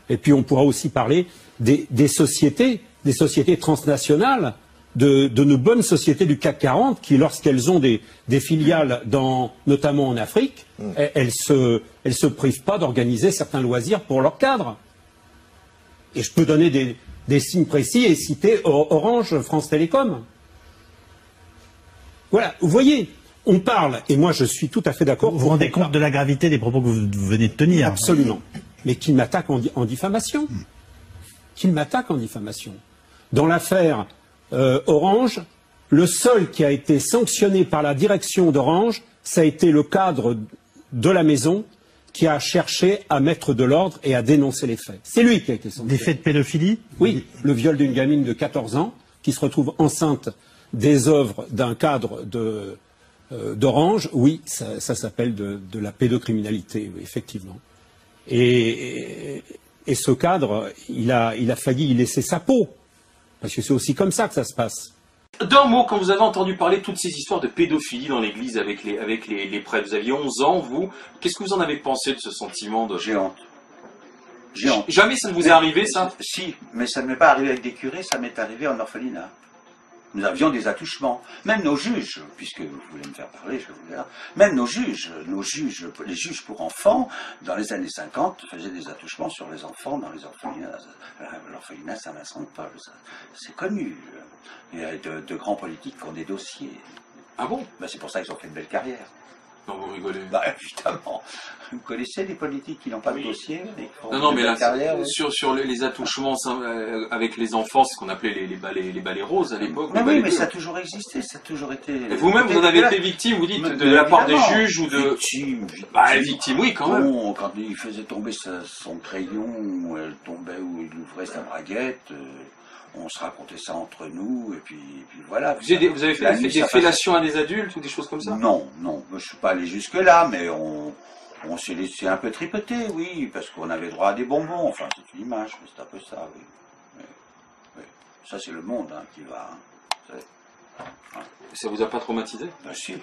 Et puis on pourra aussi parler des sociétés transnationales, de nos bonnes sociétés du CAC 40 qui, lorsqu'elles ont des filiales, notamment en Afrique, elles se privent pas d'organiser certains loisirs pour leurs cadres. Et je peux donner des signes précis et citer Orange, France Télécom. Voilà, vous voyez, on parle, et moi je suis tout à fait d'accord. Vous vous rendez compte de la gravité des propos que vous venez de tenir? Absolument. Mais qu'il m'attaque en diffamation. Qu'il m'attaque en diffamation. Dans l'affaire Orange, le seul qui a été sanctionné par la direction d'Orange, ça a été le cadre de la maison qui a cherché à mettre de l'ordre et à dénoncer les faits. C'est lui qui a été sanctionné. Des faits de pédophilie? Oui, le viol d'une gamine de 14 ans qui se retrouve enceinte des œuvres d'un cadre d'Orange. Oui, ça s'appelle de la pédocriminalité, oui, effectivement. Et ce cadre, il a failli y laisser sa peau. Parce que c'est aussi comme ça que ça se passe. D'un mot, quand vous avez entendu parler de toutes ces histoires de pédophilie dans l'église avec les prêtres, vous aviez 11 ans, vous, qu'est-ce que vous en avez pensé de ce sentiment de... J'ai honte. J'ai honte. Jamais ça ne vous est arrivé, ça? Si, mais ça ne m'est pas arrivé avec des curés, ça m'est arrivé en orphelinat. Nous avions des attouchements. Même nos juges, puisque vous voulez me faire parler, je vais vous dire, même les juges pour enfants, dans les années 50, faisaient des attouchements sur les enfants dans les orphelinats. L'orphelinat Saint-Vincent-de-Paul, c'est connu. Il y a de grands politiques qui ont des dossiers. Ah bon? Ben, c'est pour ça qu'ils ont fait une belle carrière. Non, vous rigolez. Bah, évidemment. Vous connaissez les politiques qui n'ont pas de dossier? Non, mais là, sur les attouchements avec les enfants, c'est ce qu'on appelait les balais roses à l'époque. Oui, mais ça a toujours existé, ça a toujours été... Et vous-même, vous en avez été victime, vous dites, de la part des juges ou de... Victime, oui, quand même. Bon, quand il faisait tomber son crayon, ou elle tombait, ou il ouvrait sa braguette... on se racontait ça entre nous, et puis voilà. Vous avez fait des fellations à des adultes ou des choses comme ça? Non, je ne suis pas allé jusque-là, mais on s'est laissé un peu tripoter, oui, parce qu'on avait droit à des bonbons, enfin c'est une image, mais c'est un peu ça, oui. Mais ça c'est le monde qui va... Ça vous a pas traumatisé? Ben si,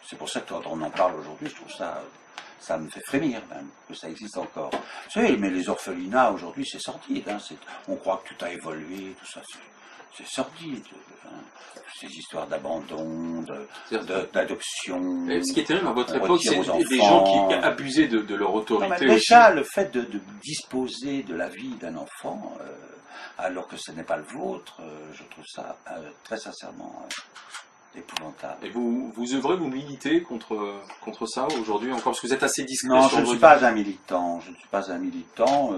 c'est pour ça que quand on en parle aujourd'hui, je trouve ça... Ça me fait frémir même, que ça existe encore. Vous savez, mais les orphelinats aujourd'hui, c'est sordide. On croit que tout a évolué, tout ça, c'est sordide. Ces histoires d'abandon, d'adoption. Ce qui est terrible à votre époque, c'est des gens qui abusaient de leur autorité. Déjà, le fait de disposer de la vie d'un enfant, alors que ce n'est pas le vôtre, je trouve ça très sincèrement... épouvantable. Et vous œuvrez, vous militez contre ça aujourd'hui encore, parce que vous êtes assez discret. Non, je ne suis pas un militant. Je ne suis pas un militant.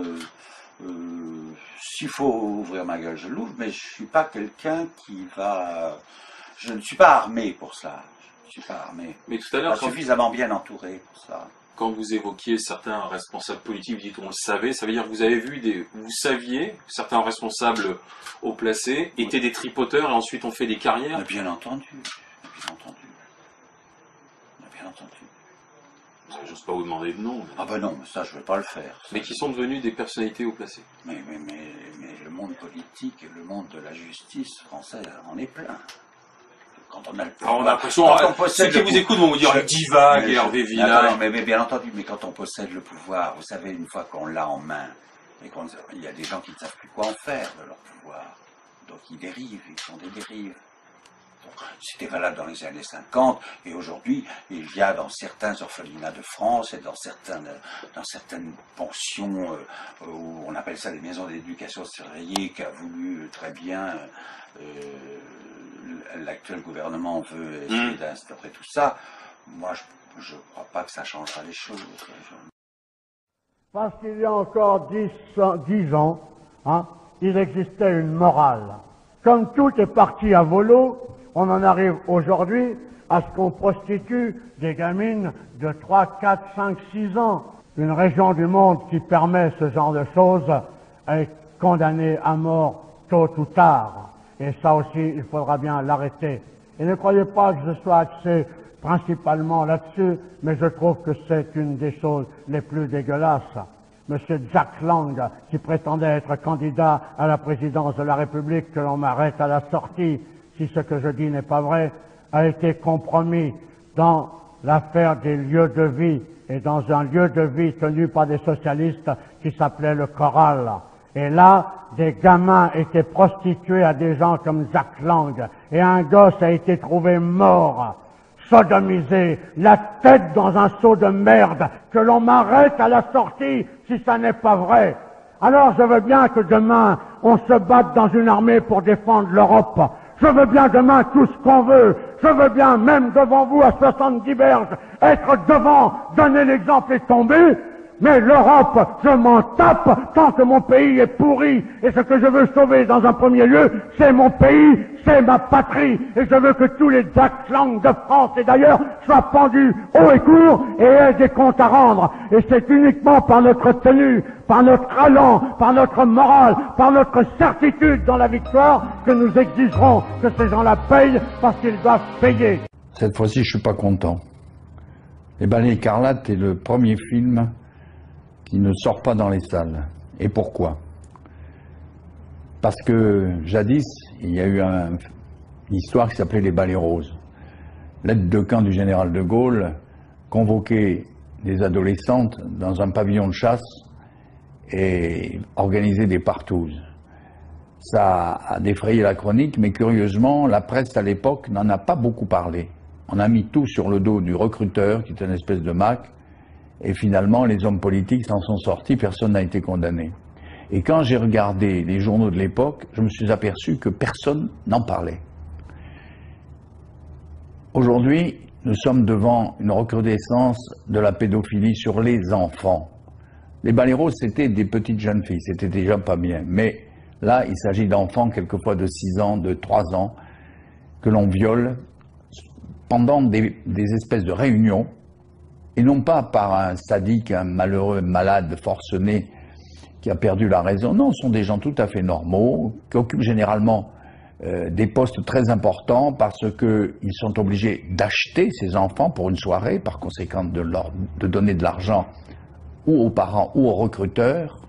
S'il faut ouvrir ma gueule, je l'ouvre, mais je ne suis pas quelqu'un qui va... Je ne suis pas armé pour ça. Je ne suis pas armé. Mais tout à l'heure, suffisamment bien entouré pour ça. Quand vous évoquiez certains responsables politiques, vous dites on le savait, ça veut dire que vous avez vu vous saviez que certains responsables haut placés étaient des tripoteurs et ensuite ont fait des carrières. Mais bien entendu, bien entendu. J'ose pas vous demander de nom. Ah ben non, ça je ne vais pas le faire. Mais qui sont devenus des personnalités haut placées. Mais le monde politique et le monde de la justice français en est plein. Quand on a le pouvoir, on a l'impression, ceux qui vous écoutent vont vous dire le divague, Hervé Villard. Mais bien entendu, mais quand on possède le pouvoir, vous savez, une fois qu'on l'a en main, il y a des gens qui ne savent plus quoi en faire de leur pouvoir. Donc ils dérivent, ils font des dérives. C'était valable dans les années 50, et aujourd'hui, il y a dans certains orphelinats de France et dans certaines pensions, où on appelle ça des maisons d'éducation surveillée, qu'a voulu très bien l'actuel gouvernement veut essayer d'instaurer tout ça. Moi, je ne crois pas que ça changera les choses. Parce qu'il y a encore 10 ans, il existait une morale. Comme tout est parti à volo, on en arrive aujourd'hui à ce qu'on prostitue des gamines de 3, 4, 5, 6 ans. Une région du monde qui permet ce genre de choses est condamnée à mort tôt ou tard. Et ça aussi, il faudra bien l'arrêter. Et ne croyez pas que je sois axé principalement là-dessus, mais je trouve que c'est une des choses les plus dégueulasses. Monsieur Jack Lang, qui prétendait être candidat à la présidence de la République, que l'on m'arrête à la sortie, si ce que je dis n'est pas vrai, a été compromis dans l'affaire des lieux de vie, et dans un lieu de vie tenu par des socialistes qui s'appelait le Choral. Et là, des gamins étaient prostitués à des gens comme Jacques Lang, et un gosse a été trouvé mort, sodomisé, la tête dans un seau de merde, que l'on m'arrête à la sortie si ça n'est pas vrai. Alors je veux bien que demain, on se batte dans une armée pour défendre l'Europe. Je veux bien demain tout ce qu'on veut. Je veux bien, même devant vous, à 70 berges, être devant, donner l'exemple et tomber. Mais l'Europe, je m'en tape tant que mon pays est pourri. Et ce que je veux sauver dans un premier lieu, c'est mon pays, c'est ma patrie. Et je veux que tous les Jack Lang de France et d'ailleurs soient pendus haut et court et aient des comptes à rendre. Et c'est uniquement par notre tenue, par notre allant, par notre morale, par notre certitude dans la victoire que nous exigerons que ces gens-là payent parce qu'ils doivent payer. Cette fois-ci, je suis pas content. Les Ballets écarlates est le premier film qui ne sort pas dans les salles. Et pourquoi? Parce que jadis, il y a eu une histoire qui s'appelait les Ballets roses. L'aide de camp du général de Gaulle convoquait des adolescentes dans un pavillon de chasse et organisait des partouzes. Ça a défrayé la chronique, mais curieusement, la presse à l'époque n'en a pas beaucoup parlé. On a mis tout sur le dos du recruteur, qui est une espèce de Mac, et finalement, les hommes politiques s'en sont sortis, personne n'a été condamné. Et quand j'ai regardé les journaux de l'époque, je me suis aperçu que personne n'en parlait. Aujourd'hui, nous sommes devant une recrudescence de la pédophilie sur les enfants. Les Ballets roses, c'était des petites jeunes filles, c'était déjà pas bien. Mais là, il s'agit d'enfants, quelquefois de 6 ans, de 3 ans, que l'on viole pendant des espèces de réunions, et non pas par un sadique, un malheureux malade forcené qui a perdu la raison. Non, ce sont des gens tout à fait normaux, qui occupent généralement des postes très importants parce qu'ils sont obligés d'acheter ces enfants pour une soirée, par conséquent de donner de l'argent ou aux parents ou aux recruteurs.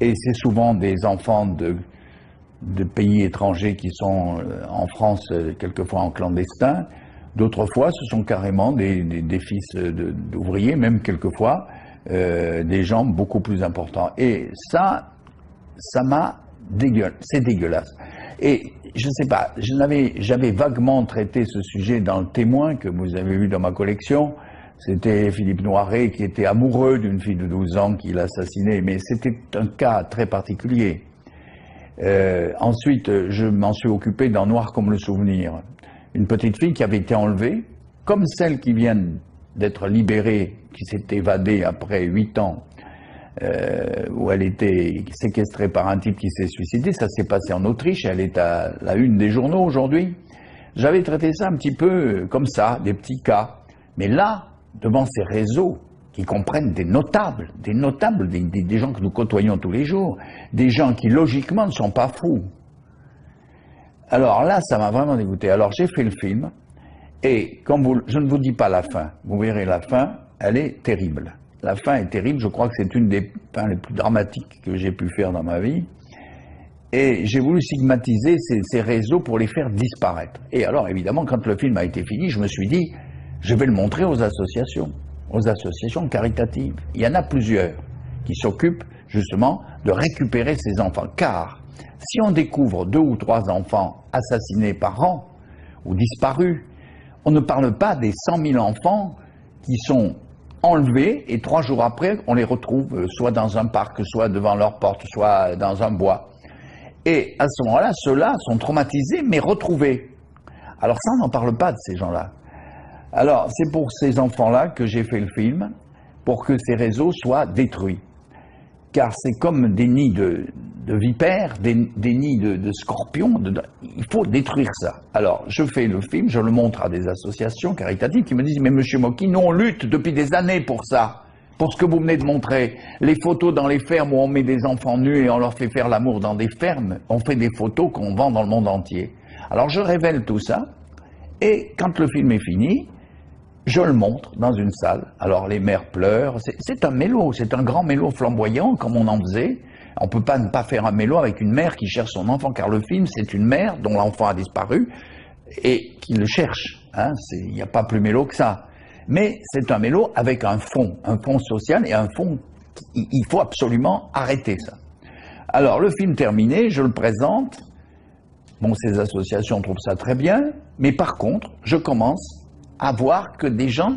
Et c'est souvent des enfants de pays étrangers qui sont en France, quelquefois en clandestin. D'autres fois, ce sont carrément des fils d'ouvriers, même quelquefois, des gens beaucoup plus importants. Et ça m'a dégueulasse. C'est dégueulasse. Et je ne sais pas, j'avais vaguement traité ce sujet dans le Témoin que vous avez vu dans ma collection. C'était Philippe Noiret qui était amoureux d'une fille de 12 ans qu'il assassinait, mais c'était un cas très particulier. Ensuite, je m'en suis occupé dans Noir comme le souvenir. Une petite fille qui avait été enlevée, comme celle qui vient d'être libérée, qui s'est évadée après 8 ans, où elle était séquestrée par un type qui s'est suicidé. Ça s'est passé en Autriche, elle est à la une des journaux aujourd'hui. J'avais traité ça un petit peu comme ça, des petits cas. Mais là, devant ces réseaux qui comprennent des notables, des gens que nous côtoyons tous les jours, des gens qui logiquement ne sont pas fous. Alors là, ça m'a vraiment dégoûté. Alors j'ai fait le film, et je ne vous dis pas la fin, vous verrez la fin, elle est terrible. La fin est terrible, je crois que c'est une des fins les plus dramatiques que j'ai pu faire dans ma vie. Et j'ai voulu stigmatiser ces réseaux pour les faire disparaître. Et alors évidemment, quand le film a été fini, je me suis dit, je vais le montrer aux associations caritatives. Il y en a plusieurs qui s'occupent justement de récupérer ces enfants, car si on découvre 2 ou 3 enfants assassinés par an ou disparus, on ne parle pas des 100 000 enfants qui sont enlevés et 3 jours après, on les retrouve soit dans un parc, soit devant leur porte, soit dans un bois. Et à ce moment-là, ceux-là sont traumatisés mais retrouvés. Alors ça, on n'en parle pas de ces gens-là. Alors c'est pour ces enfants-là que j'ai fait le film, pour que ces réseaux soient détruits. Car c'est comme des nids de vipères, des nids de scorpions, il faut détruire ça. Alors, je fais le film, je le montre à des associations caritatives qui me disent « Mais monsieur Mocky, nous on lutte depuis des années pour ça, pour ce que vous venez de montrer. Les photos dans les fermes où on met des enfants nus et on leur fait faire l'amour dans des fermes, on fait des photos qu'on vend dans le monde entier. » Alors je révèle tout ça, et quand le film est fini, je le montre dans une salle. Alors les mères pleurent, c'est un mélo, c'est un grand mélo flamboyant comme on en faisait. On ne peut pas ne pas faire un mélo avec une mère qui cherche son enfant, car le film c'est une mère dont l'enfant a disparu et qui le cherche. Hein, il n'y a pas plus mélo que ça. Mais c'est un mélo avec un fond social et un fond, il faut absolument arrêter ça. Alors, le film terminé, je le présente. Bon, ces associations trouvent ça très bien, mais par contre, je commence à voir que des gens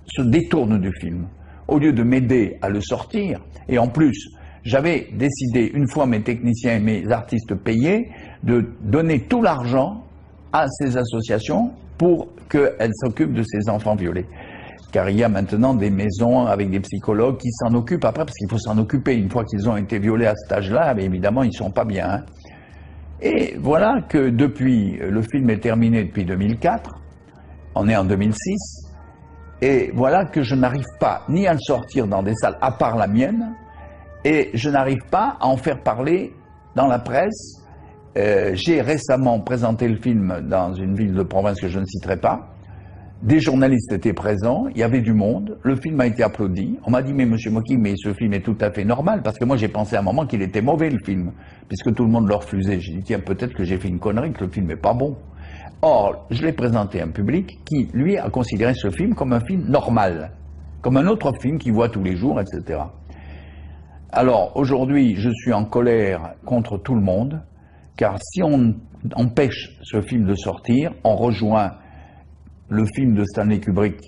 se détournent du film. Au lieu de m'aider à le sortir, et en plus, j'avais décidé, une fois mes techniciens et mes artistes payés, de donner tout l'argent à ces associations pour qu'elles s'occupent de ces enfants violés. Car il y a maintenant des maisons avec des psychologues qui s'en occupent après, parce qu'il faut s'en occuper. Une fois qu'ils ont été violés à cet âge-là, évidemment, ils ne sont pas bien. Hein. Et voilà que depuis, le film est terminé depuis 2004, on est en 2006, et voilà que je n'arrive pas ni à le sortir dans des salles, à part la mienne, et je n'arrive pas à en faire parler dans la presse. J'ai récemment présenté le film dans une ville de province que je ne citerai pas. Des journalistes étaient présents, il y avait du monde, le film a été applaudi. On m'a dit, mais monsieur Mocky, mais ce film est tout à fait normal, parce que moi j'ai pensé à un moment qu'il était mauvais le film, puisque tout le monde le refusait. J'ai dit, tiens, peut-être que j'ai fait une connerie, que le film n'est pas bon. Or, je l'ai présenté à un public qui, lui, a considéré ce film comme un film normal, comme un autre film qu'il voit tous les jours, etc. Alors, aujourd'hui, je suis en colère contre tout le monde, car si on empêche ce film de sortir, on rejoint le film de Stanley Kubrick,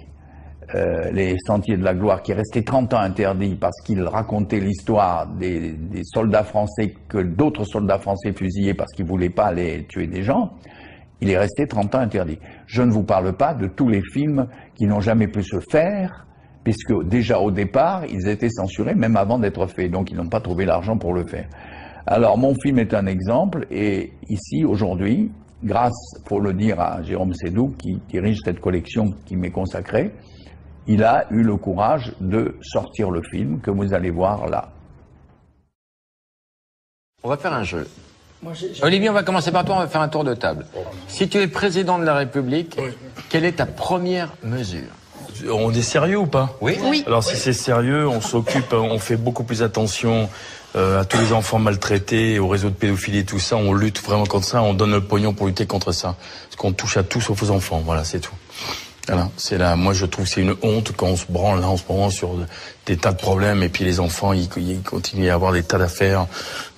Les Sentiers de la Gloire, qui est resté 30 ans interdit parce qu'il racontait l'histoire des soldats français que d'autres soldats français fusillaient parce qu'ils ne voulaient pas aller tuer des gens. Il est resté 30 ans interdit. Je ne vous parle pas de tous les films qui n'ont jamais pu se faire, puisque déjà au départ, ils étaient censurés même avant d'être faits, donc ils n'ont pas trouvé l'argent pour le faire. Alors mon film est un exemple, et ici, aujourd'hui, grâce, faut le dire, à Jérôme Sédou, qui dirige cette collection qui m'est consacrée, il a eu le courage de sortir le film que vous allez voir là. On va faire un jeu. Olivier, on va commencer par toi, on va faire un tour de table. Si tu es président de la République, quelle est ta première mesure? On est sérieux ou pas? Oui. Alors si c'est sérieux, on s'occupe, on fait beaucoup plus attention à tous les enfants maltraités, au réseau de pédophilie et tout ça. On lutte vraiment contre ça, on donne le pognon pour lutter contre ça. Parce qu'on touche à tout sauf aux enfants, voilà, c'est tout. Voilà, c'est là. Moi, je trouve que c'est une honte quand on se branle là en ce moment sur des tas de problèmes, et puis les enfants, ils continuent à avoir des tas d'affaires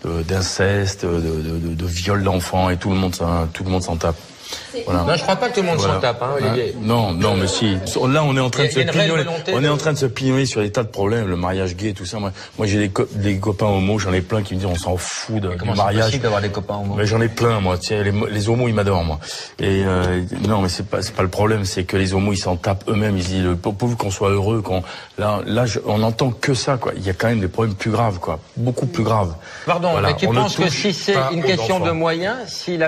d'inceste, de viol d'enfants, et tout le monde s'en tape. Voilà. Non, je crois pas que tout le monde s'en tape, hein, Olivier. Non, mais si. Là, on est en train de se pignoler. On est en train de se pignoler sur des tas de problèmes, le mariage gay, tout ça. Moi, j'ai des copains homos, j'en ai plein qui me disent on s'en fout du mariage. C'est possible d'avoir des copains homos? Mais j'en ai plein, moi. Tu sais, les homos, ils m'adorent, moi. Et non, mais c'est pas le problème, c'est que les homos, ils s'en tapent eux-mêmes. Ils disent pourvu qu'on soit heureux, on entend que ça, quoi. Il y a quand même des problèmes plus graves, quoi. Beaucoup plus graves. Pardon, voilà. Mais tu penses que si c'est une question de moyens, si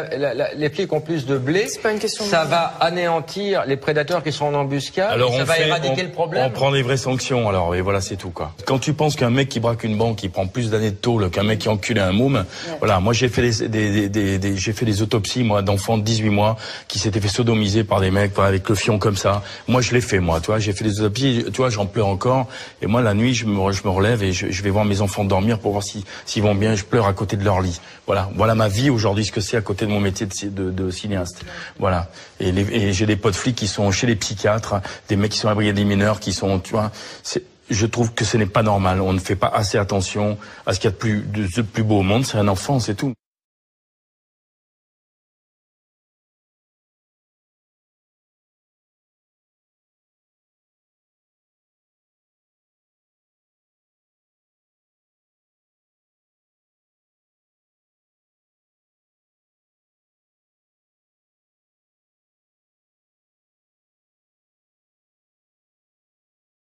les flics ont plus de blé, ça va anéantir les prédateurs qui sont en embuscade, alors ça va éradiquer le problème? On prend les vraies sanctions, alors, et voilà, c'est tout, quoi. Quand tu penses qu'un mec qui braque une banque, il prend plus d'années de tôle qu'un mec qui encule un môme, voilà, moi j'ai fait des autopsies, moi, d'enfants de 18 mois qui s'étaient fait sodomiser par des mecs, avec le fion comme ça. Moi, je l'ai fait, moi, tu vois, j'ai fait des autopsies, tu vois, j'en pleure encore, et moi, la nuit, je me relève et je vais voir mes enfants dormir pour voir s'ils vont bien, je pleure à côté de leur lit. Voilà ma vie aujourd'hui, ce que c'est à côté de mon métier de cinéaste. Voilà. Et j'ai des potes flics qui sont chez les psychiatres, des mecs qui sont à la brigade des mineurs, qui sont, tu vois, je trouve que ce n'est pas normal. On ne fait pas assez attention à ce qu'il y a de plus beau au monde, c'est un enfant, c'est tout.